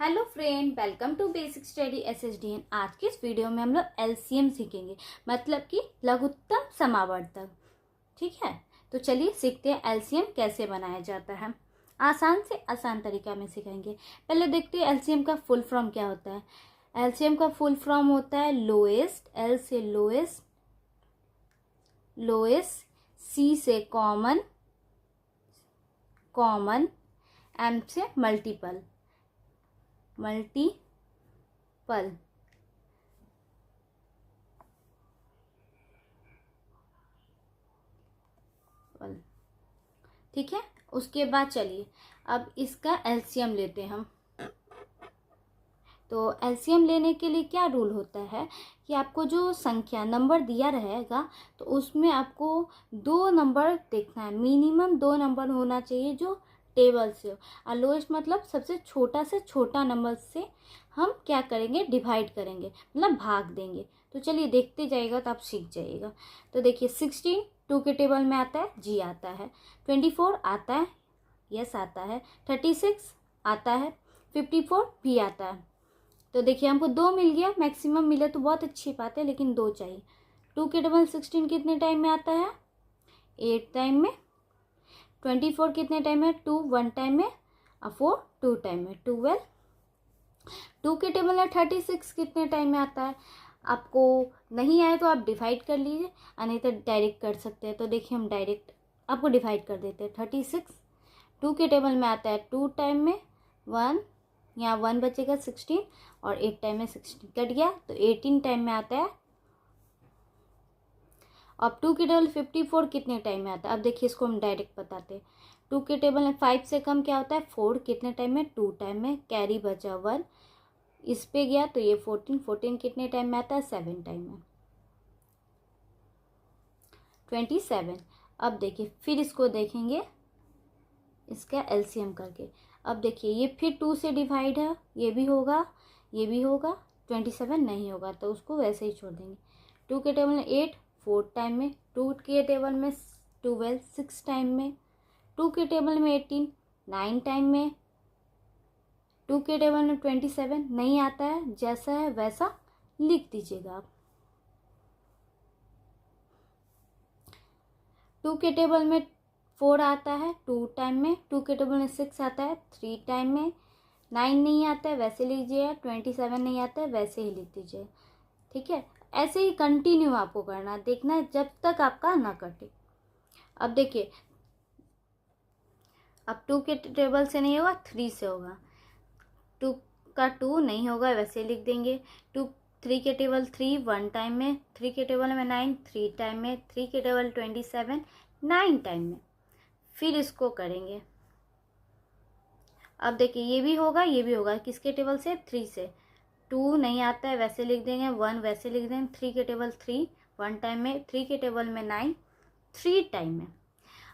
Hello friend, welcome to basic study SSDN. आज की इस वीडियो में हम लोग एलसीएम सीखेंगे, मतलब कि लघुत्तम समावर्तक। ठीक है, तो चलिए सीखते हैं एलसीएम कैसे बनाया जाता है। आसान से आसान तरीका में सिखाएंगे। पहले देखते हैं एलसीएम का फुल फॉर्म क्या होता है। एलसीएम का फुल फॉर्म होता है लोएस्ट, एल से लोएस्ट, लोएस्ट, सी से कॉमन, कॉमन, एम से मल्टीपल, मल्टीपल। ठीक है, उसके बाद चलिए अब इसका एलसीएम लेते हैं हम। तो एलसीएम लेने के लिए क्या रूल होता है कि आपको जो संख्या नंबर दिया रहेगा तो उसमें आपको 2 नंबर देखना है, मिनिमम 2 नंबर होना चाहिए जो टेबल से हो। और लोएस्ट मतलब सबसे छोटा से छोटा नंबर से हम क्या करेंगे, डिवाइड करेंगे, मतलब भाग देंगे। तो चलिए देखते जाइएगा तो आप सीख जाइएगा। तो देखिए 16 2 के टेबल में आता है, जी आता है। 24 आता है, यस आता है। 36 आता है। 54 भी आता है। तो देखिए हमको 2 मिल गया, मैक्सिमम मिले तो बहुत अच्छी बात है, लेकिन 2 चाहिए। 2 के टेबल 16 कितने टाइम में आता है, 8 टाइम में। 24 कितने टाइम में, 2 1 टाइम में, और 4 2 टाइम में, 12। 2 के टेबल में 36 कितने टाइम में आता है। आपको नहीं आए तो आप डिवाइड कर लीजिए, और नहीं तो डायरेक्ट कर सकते हैं। तो देखिए हम डायरेक्ट आपको डिवाइड कर देते हैं। 36 2 के टेबल में आता है 2 टाइम में, 1, यहाँ 1 बचेगा 16, और 8 टाइम में 16 कट गया तो 18 टाइम में आता है। अब 2 के टेबल 54 कितने टाइम में आता है। अब देखिए इसको हम डायरेक्ट बताते हैं। 2 के टेबल में 5 से कम क्या होता है, 4 कितने टाइम में, 2 टाइम में, कैरी बचा 1, इस पे गया तो ये 14 कितने टाइम में आता है, 7 टाइम में, 27। अब देखिए फिर इसको देखेंगे इसका एलसीएम करके। अब देखिए ये फिर 2 से डिवाइड है, ये भी होगा, ये भी होगा। 27 नहीं होगा तो उसको वैसे ही छोड़ देंगे। 2 के टेबल में 8 4 टाइम में, 2 के टेबल में 12 6 टाइम में, 2 के टेबल में 18 9 टाइम में, 2 के टेबल में 27 नहीं आता है, जैसा है वैसा लिख दीजिएगा आप। 2 के टेबल में 4 आता है 2 टाइम में, 2 के टेबल में 6 आता है 3 टाइम में, 9 नहीं आता है वैसे लीजिए, 27 नहीं आता है वैसे ही लिख दीजिए। ठीक है, ऐसे ही कंटिन्यू आपको करना, देखना है जब तक आपका ना कटे। अब देखिए अब 2 के टेबल से नहीं होगा, 3 से होगा। 2 का 2 नहीं होगा वैसे लिख देंगे। 3 के टेबल 3 1 टाइम में, 3 के टेबल में 9 3 टाइम में, 3 के टेबल 27 9 टाइम में। फिर इसको करेंगे। अब देखिए ये भी होगा, ये भी होगा, किसके टेबल से, 3 से। 2 नहीं आता है वैसे लिख देंगे, 1 वैसे लिख देंगे। 3 के टेबल 3 1 टाइम में, 3 के टेबल में 9 3 टाइम में।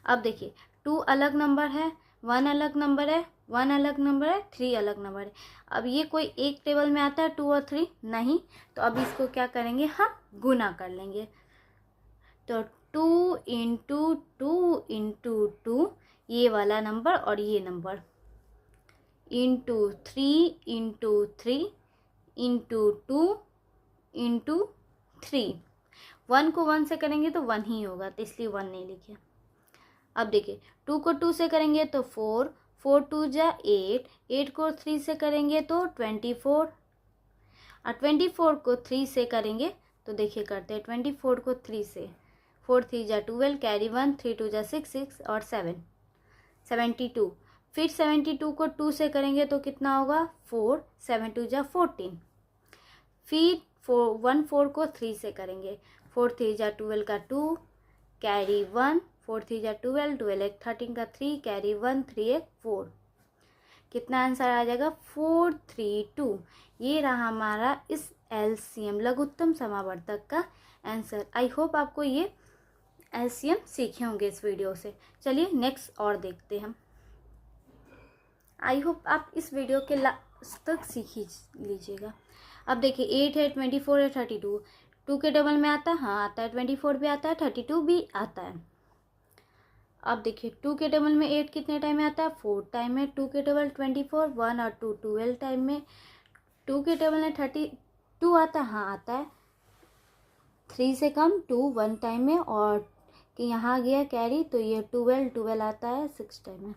अब देखिए 2 अलग नंबर है, 1 अलग नंबर है, 1 अलग नंबर है, 3 अलग नंबर है। अब ये कोई एक टेबल में आता है 2 और 3 नहीं, तो अब इसको क्या करेंगे, हम गुना कर लेंगे। तो 2 इंटू 2 इंटू 2, ये वाला नंबर और ये number, into 3 into 3 into 2 into 3। 1 को 1 से करेंगे तो 1 ही होगा, तो इसलिए 1 नहीं लिखे। अब देखिए 2 को 2 से करेंगे तो 4 4 2 जा 8, 8 को 3 से करेंगे तो 24, और 24 को 3 से करेंगे तो देखिए करते हैं 24 को 3 से, 4 3 जा 12, कैरी 1, 3 2 जा 6 6 और 7 72। फिर 72 को 2 से करेंगे तो कितना होगा, 4 7 2 जा 14। फिर 4 को 3 से करेंगे, 4 3 जा 12 का 2, कैरी 1, 4 3 जा 12, 12 एक 13 का 3, कैरी 1, 3 एक 4। कितना आंसर आ जाएगा, 432। ये रहा हमारा इस एलसीएम लघुत्तम समावर्तक का आंसर। आई होप आपको ये एलसीएम सीखे होंगे इस वीडियो से। चलिए नेक्स्ट और देखते हैं। आई होप आप इस वीडियो के लास्ट तक सीख ही लीजिएगा। अब देखिए 8 है, 24 है, 32। 2 के टेबल में आता है, हाँ आता है, 24 भी आता है, 32 भी आता है। अब देखिए 2 के टेबल में 8 कितने टाइम में आता है, 4 टाइम में। 2 के टेबल 24, 1 और 2 12 टाइम में। 2 के टेबल में 32 आता है, हाँ आता है। 3 से कम 2 1 टाइम में, और कि यहाँ गया कैरी तो ये 12 आता है 6 टाइम में।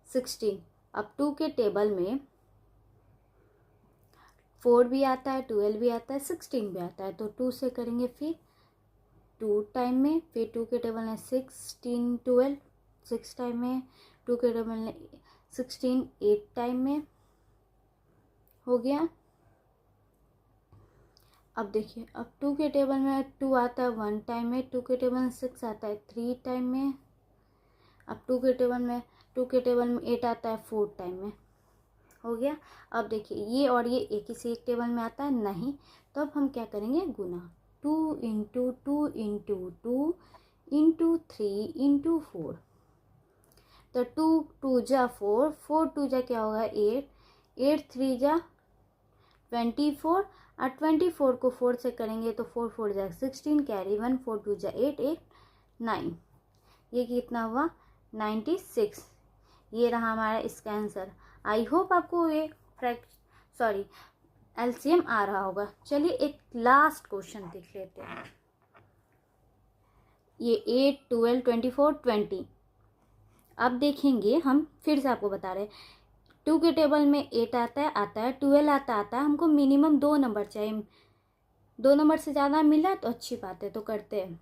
16। अब 2 के टेबल में 4 भी आता है, 12 भी आता है, 16 भी आता है, तो 2 से करेंगे फिर 2 टाइम में। फिर 2 के टेबल में 16 12 6 टाइम में। 2 के टेबल में 16 8 टाइम में हो गया। अब देखिए अब 2 के टेबल में 2 आता है 1 टाइम में। 2 के टेबल में 6 आता है 3 टाइम में। अब 2 के टेबल में 8 आता है 4 टाइम में हो गया। अब देखिए ये और ये एक ही से एक टेबल में आता है नहीं, तो अब हम क्या करेंगे, गुना। 2 इंटू 2 इंटू 2 इंटू 3 इंटू 4, तो 2 2 जा 4, 4 2 जा क्या होगा 8, 8 3 जा 24, और 24 को 4 से करेंगे तो 4 4 जा 16, कैरी 1, 4 2 जा 8 8 9, ये कितना हुआ 96। ये रहा हमारा इसका आंसर। आई होप आपको ये एलसीएम आ रहा होगा। चलिए एक लास्ट क्वेश्चन देख लेते हैं। ये 8 12 24 20। अब देखेंगे, हम फिर से आपको बता रहे हैं, 2 के टेबल में 8 आता है 12 आता है, हमको मिनिमम 2 नंबर चाहिए। 2 नंबर से ज़्यादा मिला तो अच्छी बात है, तो करते हैं।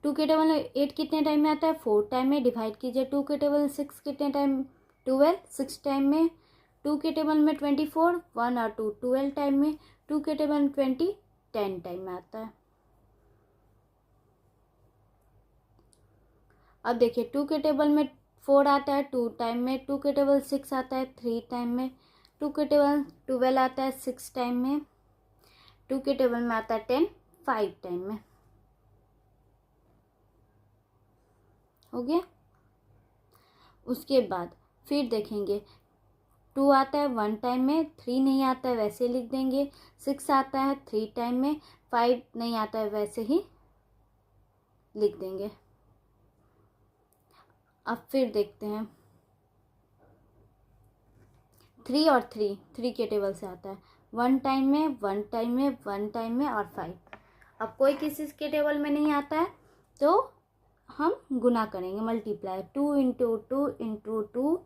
2 के टेबल में 8 कितने टाइम में आता है, 4 टाइम में। डिवाइड कीजिए 2 के टेबल में 6 कितने टाइम, 12 6 टाइम में। 2 के टेबल में 24 1 और 2 12 टाइम में। 2 के टेबल में 20 10 टाइम में आता है। अब देखिए 2 के टेबल में 4 आता है 2 टाइम में। 2 के टेबल 6 आता है 3 टाइम में। 2 के टेबल 12 आता है 6 टाइम में। 2 के टेबल में आता है 10 5 टाइम में हो गया। उसके बाद फिर देखेंगे 2 आता है 1 टाइम में, 3 नहीं आता है वैसे लिख देंगे। 6 आता है 3 टाइम में, 5 नहीं आता है वैसे ही लिख देंगे। अब फिर देखते हैं 3 और 3 के टेबल से आता है 1 टाइम में 1 टाइम में 1 टाइम में और 5। अब कोई किसी के टेबल में नहीं आता है तो हम गुना करेंगे, multiply. 2 into 2 into 2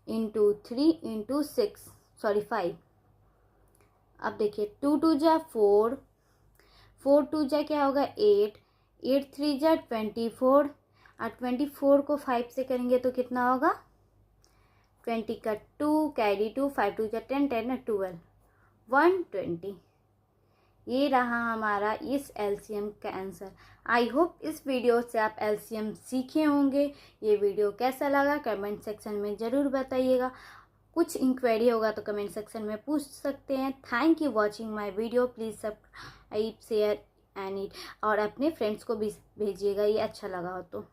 into 3 into 5। अब देखिए 2 2 जा 4, 4 2 जा क्या होगा 8, 8 3 जा 24, और 24 को 5 से करेंगे तो कितना होगा 20 का 2 कैरी 2, 5 2 जा 10 10 12 120। ये रहा हमारा इस एलसीएम का आंसर। आई होप इस वीडियो से आप एलसीएम सीखे होंगे। ये वीडियो कैसा लगा कमेंट सेक्शन में ज़रूर बताइएगा। कुछ इंक्वायरी होगा तो कमेंट सेक्शन में पूछ सकते हैं। Thank you watching my video. Please subscribe share and और अपने फ्रेंड्स को भी भेजिएगा ये अच्छा लगा हो तो।